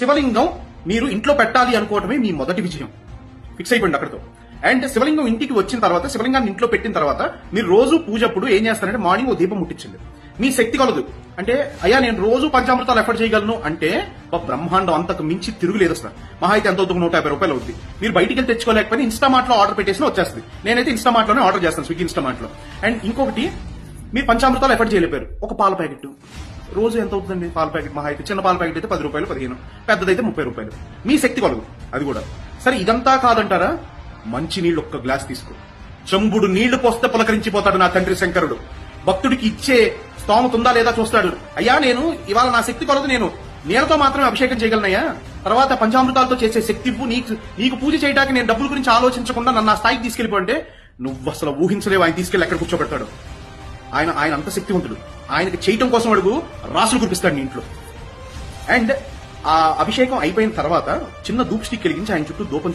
శివలింగం మీరు ఇంట్లో పెట్టాలి అనుకోవటమే మీ మొదటి విజయం. ఫిక్స్ అయిపోయింది అక్కడితో. అండ్ శివలింగం ఇంటికి వచ్చిన తర్వాత, శివలింగాన్ని ఇంట్లో పెట్టిన తర్వాత మీరు రోజు పూజప్పుడు ఏం చేస్తారంటే మార్నింగ్ ఓ దీపం ముట్టించండి. మీ శక్తి కలదు అంటే, అయ్యా నేను రోజు పంచామృతాలు ఎఫర్ట్ చేయగలను అంటే బ్రహ్మాండం అంతకు మించి తిరుగులేదు అసలు. మహా అయితే ఎంత అవుతుంది, 150 రూపాయలు అవుతుంది. మీరు బయటికి వెళ్ళి తెచ్చుకోలేకపోయినా ఇన్స్టామార్ట్ లో ఆర్డర్ పెట్టేసినా వచ్చేస్తుంది. నేనైతే ఇన్స్టామార్ట్ లోనే ఆర్డర్ చేస్తాను, స్విగ్గీ ఇన్స్టామార్ట్ లో. అండ్ ఇంకొకటి, మీరు పంచామృతాలు ఎఫర్ట్ చేయలేపారు, ఒక పాల ప్యాకెట్ రోజు ఎంత అవుతుందండి? పాల ప్యాకెట్ మహా అయితే, చిన్న పాల ప్యాకెట్ అయితే 10 రూపాయలు 15, పెద్దదైతే 30 రూపాయలు. మీ శక్తి కలదు అది కూడా. సరే ఇదంతా కాదంటారా, మంచి నీళ్లు ఒక్క గ్లాస్ తీసుకో. చెంబుడు నీళ్లు పోస్తే పులకరించిపోతాడు నా తండ్రి శంకరుడు. భక్తుడికి ఇచ్చే స్తోమత ఉందా లేదా చూస్తాడు. అయ్యా నేను ఇవాళ నా శక్తి కొలదు, నేను నీళ్ళతో మాత్రమే అభిషేకం చేయగలనయ్యా, తర్వాత పంచామృతాలతో చేసే శక్తి నీకు పూజ చేయడానికి నేను డబ్బుల గురించి ఆలోచించకుండా నన్ను ఆ స్థాయికి తీసుకెళ్లిపోంటే నువ్వు అసలు ఊహించలేవు ఆయన తీసుకెళ్లి ఎక్కడ కూర్చోబెడతాడు. ఆయన అంత శక్తివంతుడు. ఆయనకి చేయటం కోసం అడుగు రాసులు కురిపిస్తాడు నీ ఇంట్లో. అండ్ ఆ అభిషేకం అయిపోయిన తర్వాత చిన్న ధూప్ స్టిక్ వెలిగించి ఆయన చుట్టూ దూపం